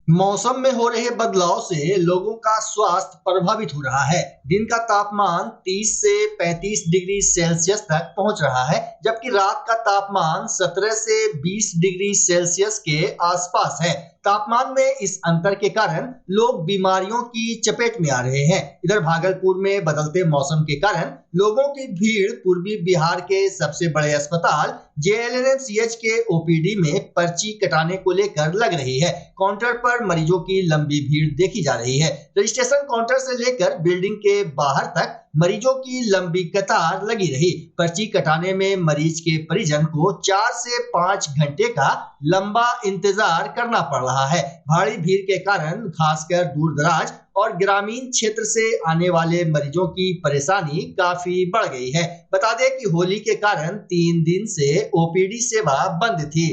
मौसम में हो रहे बदलाव से लोगों का स्वास्थ्य प्रभावित हो रहा है। दिन का तापमान 30 से 35 डिग्री सेल्सियस तक पहुंच रहा है, जबकि रात का तापमान 17 से 20 डिग्री सेल्सियस के आसपास है। तापमान में इस अंतर के कारण लोग बीमारियों की चपेट में आ रहे हैं। इधर भागलपुर में बदलते मौसम के कारण लोगों की भीड़ पूर्वी बिहार के सबसे बड़े अस्पताल जेएलएनएमसीएच के ओपीडी में पर्ची कटाने को लेकर लग रही है। काउंटर पर मरीजों की लंबी भीड़ देखी जा रही है। रजिस्ट्रेशन काउंटर से लेकर बिल्डिंग के बाहर तक मरीजों की लंबी कतार लगी रही। पर्ची कटाने में मरीज के परिजन को 4 से 5 घंटे का लंबा इंतजार करना पड़ रहा है। भारी भीड़ के कारण खासकर दूर दराज और ग्रामीण क्षेत्र से आने वाले मरीजों की परेशानी काफी बढ़ गई है। बता दें कि होली के कारण 3 दिन से ओपीडी सेवा बंद थी।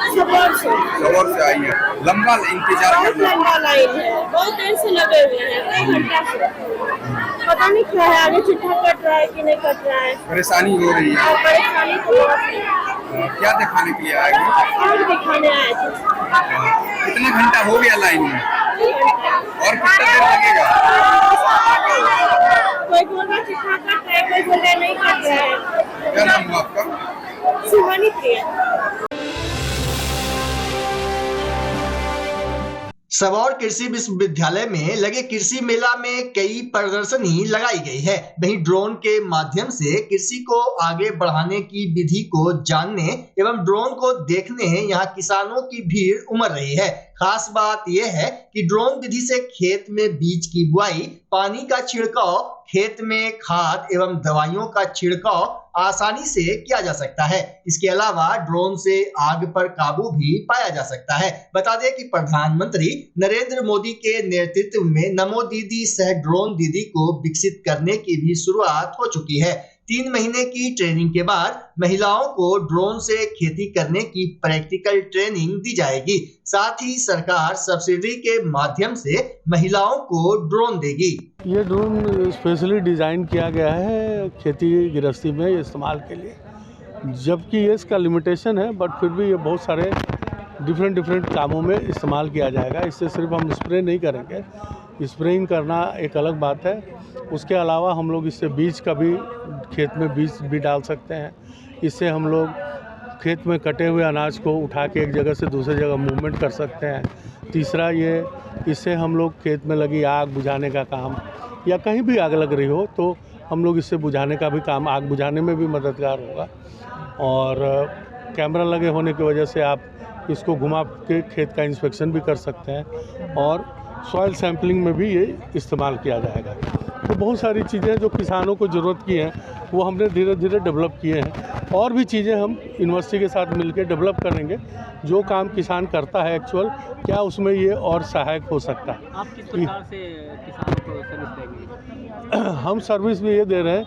सबौर से आई है, लंबा इंतजार बहुत लंबा लाइन है, बहुत देर से लगे हुए हैं, 2 घंटा से। पता नहीं क्या है, आगे चिट्ठा कट रहा है कि नहीं कट रहा है। परेशानी हो रही है। और परेशानी तो बहुत है। क्या दिखाने के लिए आए हैं? और दिखाने आए थे। कितना घंटा हो गया लाइन में और कितना देर लगेगा? कोई बोल रहा चिट्ठा कट रहा है, कोई बोल रहा नहीं कट रहा है। क्या नाम हुआ आपका? सुहानी प्रिया। सबौर कृषि विश्वविद्यालय में लगे कृषि मेला में कई प्रदर्शनी लगाई गई है। वहीं ड्रोन के माध्यम से कृषि को आगे बढ़ाने की विधि को जानने एवं ड्रोन को देखने यहाँ किसानों की भीड़ उमड़ रही है। खास बात यह है कि ड्रोन विधि से खेत में बीज की बुआई, पानी का छिड़काव, खेत में खाद एवं दवाइयों का छिड़काव आसानी से किया जा सकता है। इसके अलावा ड्रोन से आग पर काबू भी पाया जा सकता है। बता दें कि प्रधानमंत्री नरेंद्र मोदी के नेतृत्व में नमो दीदी सह ड्रोन दीदी को विकसित करने की भी शुरुआत हो चुकी है। 3 महीने की ट्रेनिंग के बाद महिलाओं को ड्रोन से खेती करने की प्रैक्टिकल ट्रेनिंग दी जाएगी। साथ ही सरकार सब्सिडी के माध्यम से महिलाओं को ड्रोन देगी। ये ड्रोन स्पेशली डिज़ाइन किया गया है खेती गृहस्थी में इस्तेमाल के लिए, जबकि ये इसका लिमिटेशन है, बट फिर भी ये बहुत सारे डिफरेंट कामों में इस्तेमाल किया जाएगा। इससे सिर्फ हम स्प्रे नहीं करेंगे, स्प्रेइंग करना एक अलग बात है। उसके अलावा हम लोग इससे बीज का भी खेत में बीज भी डाल सकते हैं। इससे हम लोग खेत में कटे हुए अनाज को उठा के एक जगह से दूसरी जगह मूवमेंट कर सकते हैं। तीसरा ये, इससे हम लोग खेत में लगी आग बुझाने का काम या कहीं भी आग लग रही हो तो हम लोग इससे बुझाने का भी काम, आग बुझाने में भी मददगार होगा। और कैमरा लगे होने की वजह से आप इसको घुमा के खेत का इंस्पेक्शन भी कर सकते हैं और सॉइल सैम्पलिंग में भी ये इस्तेमाल किया जाएगा। तो बहुत सारी चीज़ें जो किसानों को ज़रूरत की हैं वो हमने धीरे धीरे डेवलप किए हैं, और भी चीज़ें हम यूनिवर्सिटी के साथ मिलकर डेवलप करेंगे। जो काम किसान करता है एक्चुअल, क्या उसमें ये और सहायक हो सकता है। आप किस प्रकार से किसानों को सर्विस देंगे? हम सर्विस भी ये दे रहे हैं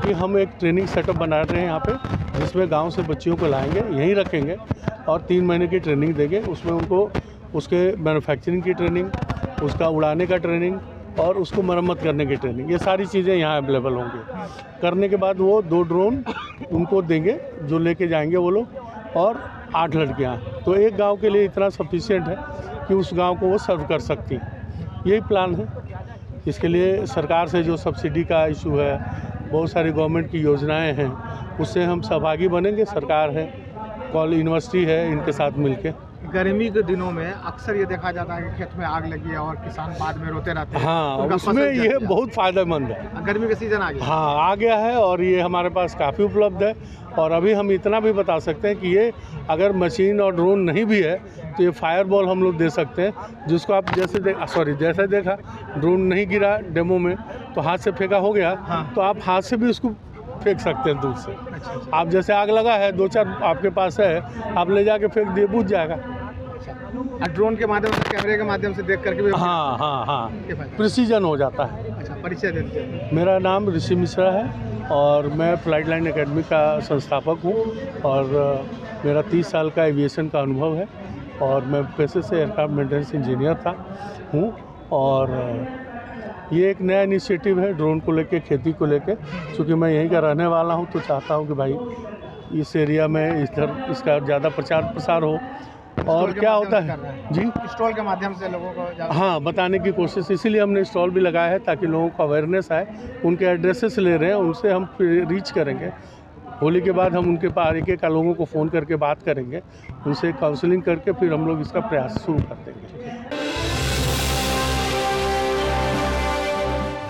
कि हम एक ट्रेनिंग सेटअप बना रहे हैं यहाँ पे, जिसमें गांव से बच्चियों को लाएंगे, यहीं रखेंगे और 3 महीने की ट्रेनिंग देंगे। उसमें उनको उसके मैन्युफैक्चरिंग की ट्रेनिंग, उसका उड़ाने का ट्रेनिंग और उसको मरम्मत करने की ट्रेनिंग, ये सारी चीज़ें यहाँ अवेलेबल होंगी। करने के बाद वो 2 ड्रोन उनको देंगे जो लेके जाएंगे वो लोग, और 8 लड़कियाँ। तो एक गांव के लिए इतना सफिशिएंट है कि उस गांव को वो सर्व कर सकती। यही प्लान है। इसके लिए सरकार से जो सब्सिडी का इशू है, बहुत सारी गवर्नमेंट की योजनाएं हैं, उससे हम सहभागी बनेंगे। सरकार है, कॉलेज, यूनिवर्सिटी है, इनके साथ मिलके। गर्मी के दिनों में अक्सर ये देखा जाता है कि खेत में आग लगी है और किसान बाद में रोते रहते हैं। हाँ, उनका उसमें फसल जल ये गया। बहुत फ़ायदेमंद है। गर्मी का सीजन आ गया। हाँ, आ गया है और ये हमारे पास काफ़ी उपलब्ध है। और अभी हम इतना भी बता सकते हैं कि ये अगर मशीन और ड्रोन नहीं भी है तो ये फायर बॉल हम लोग दे सकते हैं, जिसको आप जैसे देखा ड्रोन नहीं गिरा डेमो में तो हाथ से फेंका हो गया। हाँ। तो आप हाथ से भी उसको फेंक सकते हैं दूर से। आप जैसे आग लगा है, 2-4 आपके पास है, आप ले जाके फेंक दिए, बुझ जाएगा। ड्रोन के माध्यम से, कैमरे के माध्यम से देख करके भी हाँ, प्रिसीजन हो जाता है। अच्छा, परिचय देते हैं। मेरा नाम ऋषि मिश्रा है और मैं फ्लाइट लाइन एकेडमी का संस्थापक हूँ और मेरा 30 साल का एविएशन का अनुभव है और मैं पेशे से एयरक्राफ्ट मेंटेनेंस इंजीनियर हूँ। और ये एक नया इनिशिएटिव है ड्रोन को लेके, खेती को लेके। चूँकि मैं यहीं का रहने वाला हूँ तो चाहता हूँ कि भाई इस एरिया में इधर इसका ज़्यादा प्रचार प्रसार हो और क्या होता है जी, स्टॉल के माध्यम से लोगों को हाँ, बताने की कोशिश, इसीलिए हमने स्टॉल भी लगाया है ताकि लोगों को अवेयरनेस आए। उनके एड्रेसेस ले रहे हैं, उनसे हम फिर रीच करेंगे। होली के बाद हम उनके पास एक एक लोगों को फ़ोन करके बात करेंगे, उनसे काउंसलिंग करके फिर हम लोग इसका प्रयास शुरू कर देंगे।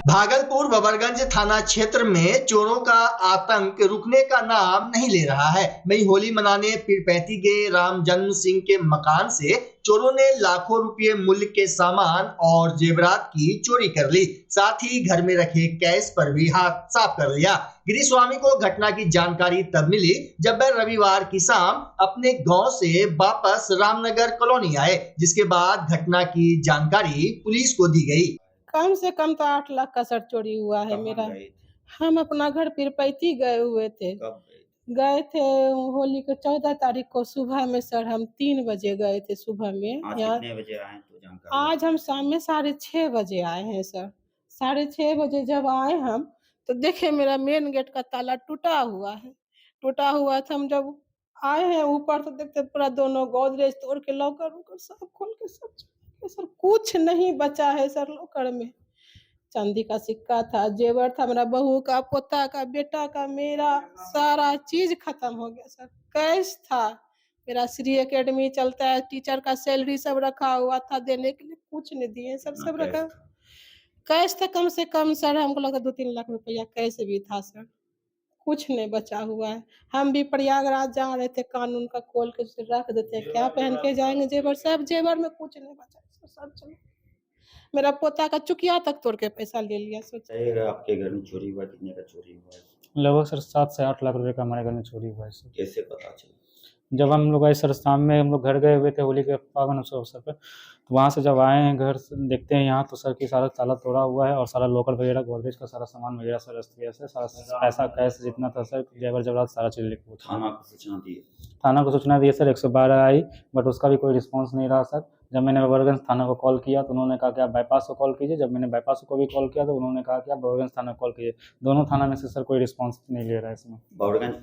भागलपुर बबरगंज थाना क्षेत्र में चोरों का आतंक रुकने का नाम नहीं ले रहा है। वहीं होली मनाने पीरपैंती गए राम जन्म सिंह के मकान से चोरों ने लाखों रुपए मूल्य के सामान और जेवरात की चोरी कर ली। साथ ही घर में रखे कैश पर भी हाथ साफ कर लिया। गिरिस्वामी को घटना की जानकारी तब मिली जब वह रविवार की शाम अपने गांव से वापस रामनगर कॉलोनी आए, जिसके बाद घटना की जानकारी पुलिस को दी गई। कम से कम तो 8 लाख का सर चोरी हुआ है मेरा। हम अपना घर पीरपैंती गए हुए थे। गए थे होली के 14 तारीख को सुबह में सर, हम 3 बजे गए थे सुबह में। कितने बजे आए तो जानकारी? आज हम शाम में 6:30 बजे आए हैं सर। 6:30 बजे जब आए हम तो देखे मेरा मेन गेट का ताला टूटा हुआ है। टूटा हुआ था। हम जब आए हैं ऊपर तो देखते पूरा दोनों गोदरेज तोड़ के लॉकर सब खोल के सब सर, कुछ नहीं बचा है सर लॉकर में। चांदी का सिक्का था, जेवर था, मेरा बहू का, पोता का, बेटा का, मेरा सारा चीज खत्म हो गया सर। कैश था, मेरा श्री एकेडमी चलता है, टीचर का सैलरी सब रखा हुआ था देने के लिए, कुछ नहीं दिए सर। सब रखा कैश था, कम से कम सर हमको लगा 2-3 लाख रुपया कैश भी था सर। कुछ नहीं बचा हुआ है। हम भी प्रयागराज जा रहे थे, कानून का खोल के रख देते, क्या पहन के जाएंगे जेवर, सब जेवर में कुछ नहीं बचा सब चलो। मेरा पोता का चुकिया तक तोड़ के पैसा ले लिया। सोचिएगा आपके घर में चोरी हुआ, कितने का चोरी हुआ है? लगभग सर 7 से 8 लाख रुपए का हमारे घर में चोरी हुआ है सर। कैसे पता चला? जब हम लोग आए सर शाम में, हम लोग घर गए हुए थे होली के पावन अवसर पर, तो वहाँ से जब आए हैं घर से देखते हैं यहाँ तो सर की सारा ताला तोड़ा हुआ है और सारा लोकर वगैरह गोदरेज का सारा सामान वगैरह सर अस्त व्यस्त है। सारा पैसा कैश जितना था सर, जेवर जेवरात सारा चीज़ लेके थाना को सूचना दी? थाना को सूचना दी सर, 112 आई, बट उसका भी कोई रिस्पॉन्स नहीं रहा सर। जब मैंने बबरगंज थाना को कॉल किया तो उन्होंने कहा कि आप बाईपास को कॉल कीजिए। जब मैंने बाईपास को भी कॉल किया तो उन्होंने कहा कि आप बबरगंज थाना को कॉल कीजिए। दोनों थाना में से सर कोई रिस्पॉन्स नहीं ले रहा है इसमें। बबरगंज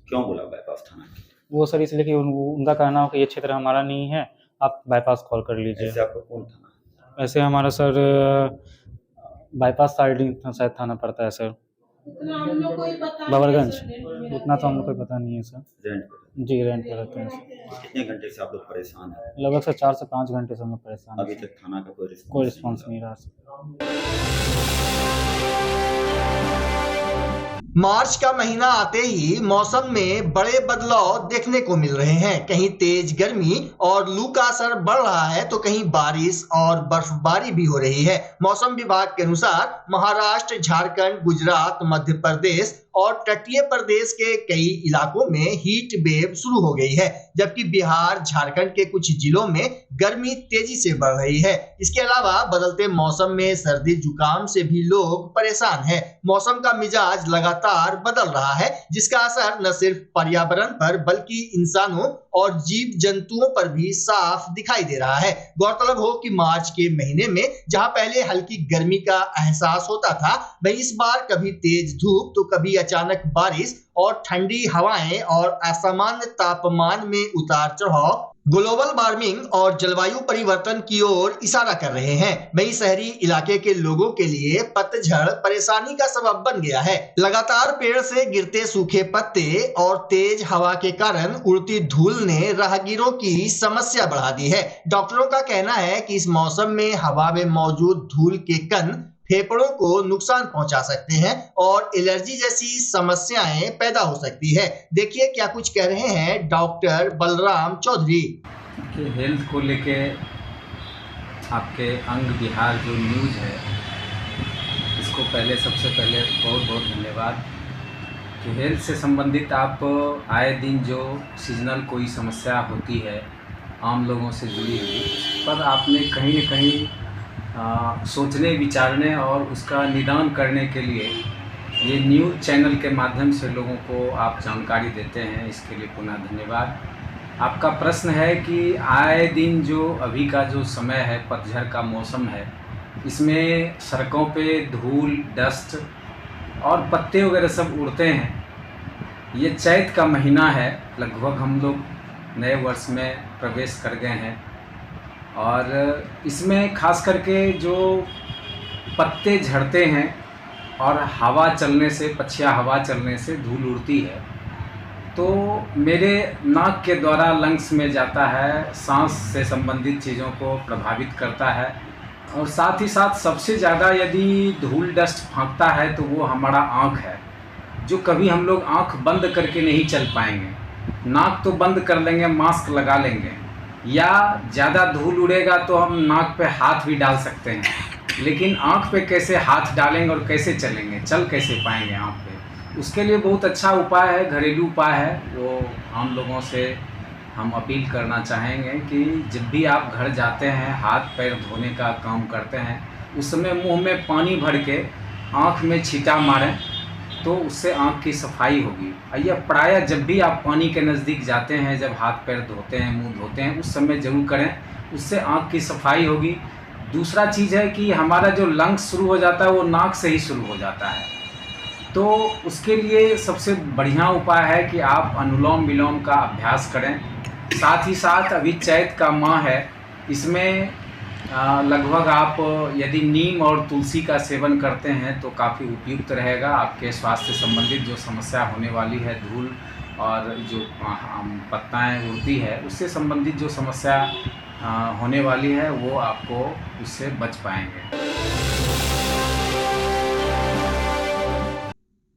क्यों बोला बाईपास थाना? वो सर इसलिए कि उनका कहना हो कि ये क्षेत्र हमारा नहीं है, आप बाईपास कॉल कर लीजिए। ऐसे आपको कौन थाना? ऐसे हमारा सर बाईपास साइड शायद थाना पड़ता है सर, बबरगंज। उतना तो हम लोग को पता नहीं है सर। रेंट पर? जी रेंट पर रहते हैं। कितने घंटे से आप लोग परेशान हैं? लगभग सर 4 से 5 घंटे से हम लोग परेशान हैं। अभी तक थाना का कोई रिस्पॉन्स नहीं रहा सर। मार्च का महीना आते ही मौसम में बड़े बदलाव देखने को मिल रहे हैं। कहीं तेज गर्मी और लू का असर बढ़ रहा है तो कहीं बारिश और बर्फबारी भी हो रही है। मौसम विभाग के अनुसार महाराष्ट्र, झारखंड, गुजरात, मध्य प्रदेश और तटीय प्रदेश के कई इलाकों में हीट वेव शुरू हो गई है, जबकि बिहार, झारखंड के कुछ जिलों में गर्मी तेजी से बढ़ रही है। इसके अलावा बदलते मौसम में सर्दी जुकाम से भी लोग परेशान हैं। मौसम का मिजाज लगातार बदल रहा है, जिसका असर न सिर्फ पर्यावरण पर बल्कि इंसानों और जीव जंतुओं पर भी साफ दिखाई दे रहा है। गौरतलब हो कि मार्च के महीने में जहां पहले हल्की गर्मी का एहसास होता था, वहीं इस बार कभी तेज धूप तो कभी अचानक बारिश और ठंडी हवाएं और असामान्य तापमान में उतार चढ़ाव ग्लोबल वार्मिंग और जलवायु परिवर्तन की ओर इशारा कर रहे हैं। वहीं शहरी इलाके के लोगों के लिए पतझड़ परेशानी का सबब बन गया है। लगातार पेड़ से गिरते सूखे पत्ते और तेज हवा के कारण उड़ती धूल ने राहगीरों की समस्या बढ़ा दी है। डॉक्टरों का कहना है कि इस मौसम में हवा में मौजूद धूल के कण फेफड़ों को नुकसान पहुंचा सकते हैं और एलर्जी जैसी समस्याएं पैदा हो सकती है। देखिए क्या कुछ कह रहे हैं डॉक्टर बलराम चौधरी। हेल्थ को लेके आपके अंग बिहार जो न्यूज़ है, इसको सबसे पहले बहुत बहुत धन्यवाद कि हेल्थ से संबंधित आप आए दिन जो सीजनल कोई समस्या होती है आम लोगों से जुड़ी हुई, उस पर आपने कहीं न कहीं सोचने, विचारने और उसका निदान करने के लिए ये न्यूज़ चैनल के माध्यम से लोगों को आप जानकारी देते हैं, इसके लिए पुनः धन्यवाद। आपका प्रश्न है कि आए दिन जो अभी का जो समय है, पतझड़ का मौसम है, इसमें सड़कों पे धूल, डस्ट और पत्ते वगैरह सब उड़ते हैं। ये चैत का महीना है, लगभग हम लोग नए वर्ष में प्रवेश कर गए हैं। और इसमें खास करके जो पत्ते झड़ते हैं और हवा चलने से, पछिया हवा चलने से धूल उड़ती है, तो मेरे नाक के द्वारा लंग्स में जाता है, सांस से संबंधित चीज़ों को प्रभावित करता है। और साथ ही साथ सबसे ज़्यादा यदि धूल डस्ट फांकता है तो वो हमारा आँख है, जो कभी हम लोग आँख बंद करके नहीं चल पाएंगे। नाक तो बंद कर लेंगे, मास्क लगा लेंगे, या ज़्यादा धूल उड़ेगा तो हम नाक पे हाथ भी डाल सकते हैं, लेकिन आँख पे कैसे हाथ डालेंगे और कैसे चलेंगे, चल कैसे पाएंगे आँख पे। उसके लिए बहुत अच्छा उपाय है, घरेलू उपाय है, वो हम लोगों से हम अपील करना चाहेंगे कि जब भी आप घर जाते हैं, हाथ पैर धोने का काम करते हैं, उस समय मुंह में पानी भर के आँख में छींटा मारें तो उससे आँख की सफाई होगी। यह प्रायः जब भी आप पानी के नज़दीक जाते हैं, जब हाथ पैर धोते हैं, मुंह धोते हैं, उस समय ज़रूर करें, उससे आँख की सफाई होगी। दूसरा चीज़ है कि हमारा जो लंग्स शुरू हो जाता है वो नाक से ही शुरू हो जाता है, तो उसके लिए सबसे बढ़िया उपाय है कि आप अनुलोम विलोम का अभ्यास करें। साथ ही साथ अभी चैत का माह है, इसमें लगभग आप यदि नीम और तुलसी का सेवन करते हैं तो काफ़ी उपयुक्त रहेगा। आपके स्वास्थ्य संबंधित जो समस्या होने वाली है, धूल और जो पत्ताएँ उड़ती है, उससे संबंधित जो समस्या होने वाली है वो आपको उससे बच पाएंगे।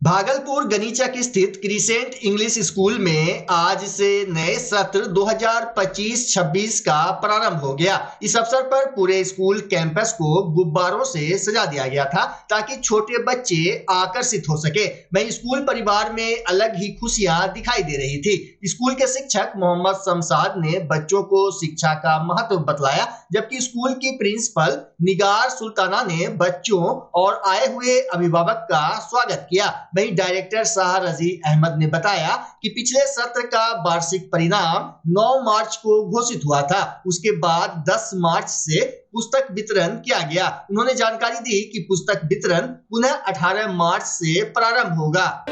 भागलपुर गनीचक स्थित क्रिसेंट इंग्लिश स्कूल में आज से नए सत्र 2025-26 का प्रारंभ हो गया। इस अवसर पर पूरे स्कूल कैंपस को गुब्बारों से सजा दिया गया था ताकि छोटे बच्चे आकर्षित हो सके। वहीं स्कूल परिवार में अलग ही खुशियां दिखाई दे रही थी। स्कूल के शिक्षक मोहम्मद शमशाद ने बच्चों को शिक्षा का महत्व बतलाया, जबकि स्कूल की प्रिंसिपल निगार सुल्ताना ने बच्चों और आए हुए अभिभावक का स्वागत किया। वहीं डायरेक्टर शाह रजी अहमद ने बताया कि पिछले सत्र का वार्षिक परिणाम 9 मार्च को घोषित हुआ था। उसके बाद 10 मार्च से पुस्तक वितरण किया गया। उन्होंने जानकारी दी कि पुस्तक वितरण पुनः 18 मार्च से प्रारंभ होगा।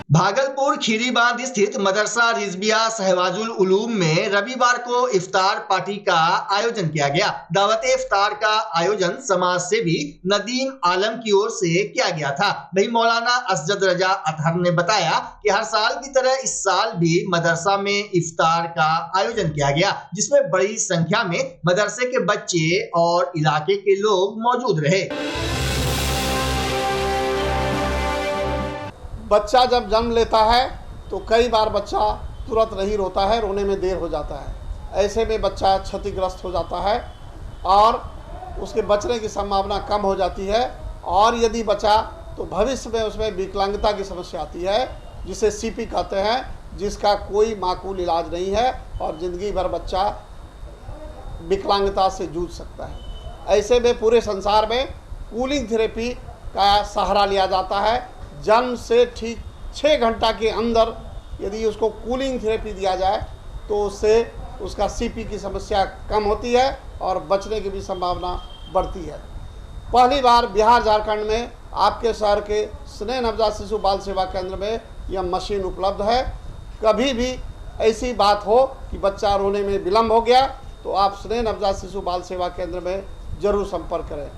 भागलपुर खीरीबांध स्थित मदरसा रिजविया सहवाजुल उलूम में रविवार को इफ्तार पार्टी का आयोजन किया गया। दावत इफ्तार का आयोजन समाज सेवी नदीम आलम की ओर से किया गया था। वहीं मौलाना असजद रजा अतहर ने बताया कि हर साल की तरह इस साल भी मदरसा में इफ्तार का आयोजन किया गया, जिसमें बड़ी संख्या में मदरसे के बच्चे और इलाके के लोग मौजूद रहे। बच्चा जब जन्म लेता है तो कई बार बच्चा तुरंत नहीं रोता है, रोने में देर हो जाता है। ऐसे में बच्चा क्षतिग्रस्त हो जाता है और उसके बचने की संभावना कम हो जाती है। और यदि बचा तो भविष्य में उसमें विकलांगता की समस्या आती है, जिसे सीपी कहते हैं, जिसका कोई माकूल इलाज नहीं है और ज़िंदगी भर बच्चा विकलांगता से जूझ सकता है। ऐसे में पूरे संसार में कूलिंग थेरेपी का सहारा लिया जाता है। जन्म से ठीक 6 घंटा के अंदर यदि उसको कूलिंग थेरेपी दिया जाए तो उससे उसका सीपी की समस्या कम होती है और बचने की भी संभावना बढ़ती है। पहली बार बिहार झारखंड में आपके शहर के स्नेह नवजात शिशु बाल सेवा केंद्र में यह मशीन उपलब्ध है। कभी भी ऐसी बात हो कि बच्चा रोने में विलम्ब हो गया तो आप स्नेह नवजात शिशु बाल सेवा केंद्र में जरूर संपर्क करें।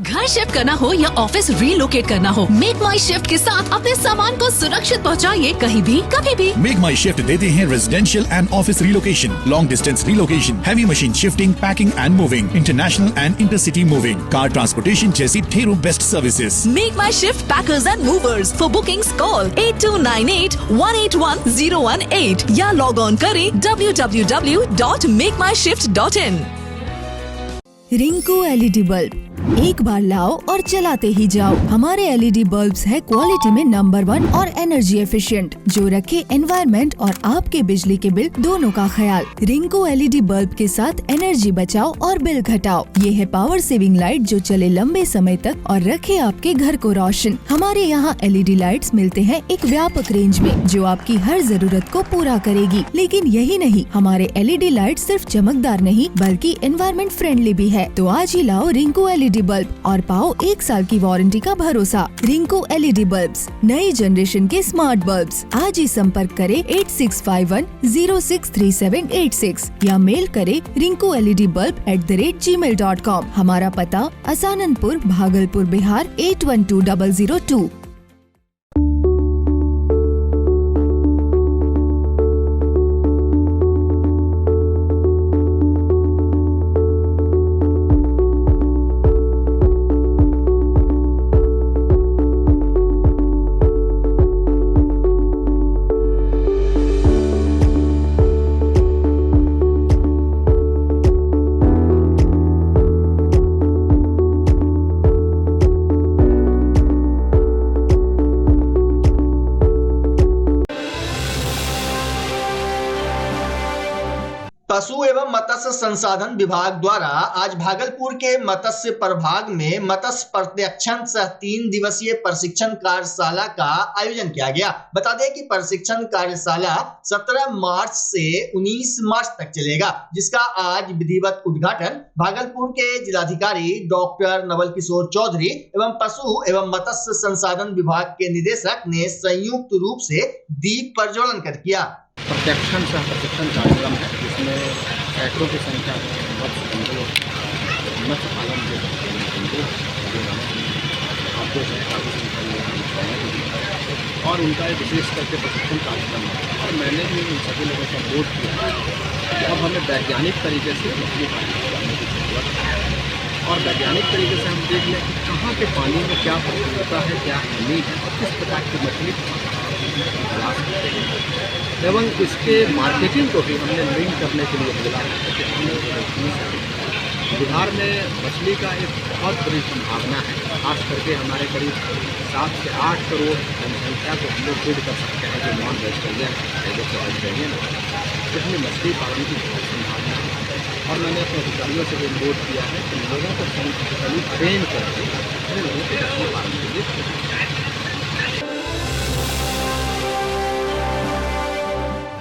घर शिफ्ट करना हो या ऑफिस रीलोकेट करना हो, मेक माई शिफ्ट के साथ अपने सामान को सुरक्षित पहुंचाइए कहीं भी कभी भी। मेक माई शिफ्ट देते हैं residential and office relocation, long distance relocation, heavy machine shifting, packing and moving, international and intercity moving, car transportation जैसी ढेरों best services. Make my shift packers and movers. For bookings call 8298-181-018 या log on करें www.makemyshift.in। Rinku LED bulb एक बार लाओ और चलाते ही जाओ। हमारे एलईडी बल्ब्स है क्वालिटी में नंबर 1 और एनर्जी एफिशिएंट, जो रखे एनवायरनमेंट और आपके बिजली के बिल दोनों का ख्याल। रिंकू एलईडी बल्ब के साथ एनर्जी बचाओ और बिल घटाओ। ये है पावर सेविंग लाइट जो चले लंबे समय तक और रखे आपके घर को रोशन। हमारे यहाँ एलईडी लाइट्स मिलते हैं एक व्यापक रेंज में, जो आपकी हर जरूरत को पूरा करेगी। लेकिन यही नहीं, हमारे एलईडी लाइट सिर्फ चमकदार नहीं बल्कि एनवायरनमेंट फ्रेंडली भी है। तो आज ही लाओ रिंकू एलईडी LED बल्ब और पाओ 1 साल की वारंटी का भरोसा। रिंकू LED बल्ब्स, नई जनरेशन के स्मार्ट बल्ब्स। आज ही संपर्क करें 8651063786 या मेल करें rinkuledbulb@gmail.com। हमारा पता असाननपुर, भागलपुर, बिहार 812002। पशु एवं मत्स्य संसाधन विभाग द्वारा आज भागलपुर के मत्स्य प्रभाग में मत्स्य पर्यवेक्षण सह 3 दिवसीय प्रशिक्षण कार्यशाला का आयोजन किया गया। बता दें कि प्रशिक्षण कार्यशाला 17 मार्च से 19 मार्च तक चलेगा, जिसका आज विधिवत उद्घाटन भागलपुर के जिलाधिकारी डॉक्टर नवल किशोर चौधरी एवं पशु एवं मत्स्य संसाधन विभाग के निदेशक ने संयुक्त रूप से दीप प्रज्वलन कर किया। प्रशिक्षण सह प्रशिक्षण कार्यक्रम है, जिसमें सैकड़ों की संख्या में मत्स्य पालन के और उनका एक विशेष करके प्रशिक्षण कार्यक्रम है। और मैंने भी उन सभी लोगों का बोध किया है कि अब हमें वैज्ञानिक तरीके से मछली पालन करने की जरूरत है और वैज्ञानिक तरीके से हम देख लें कि कहाँ के पानी में क्या प्रचुरता है, क्या कमी है और किस प्रकार की मछली तलाश करते हैं। एवं इसके मार्केटिंग को भी हमने लिंक करने के लिए बोला है कि बिहार में मछली का एक बहुत बड़ी संभावना है। खास करके हमारे करीब 7 से 8 करोड़ जनसंख्या को हम लोग फीड कर सकते हैं जो नॉन वेजिटेरियन है, जो वेजिटेरियन है। इसमें मछली पालन की बहुत संभावना है और मैंने अपने अधिकारियों से भी अनुरोध किया है कि लोगों को ट्रेन करके अपने लोगों को मछली पालन के लिए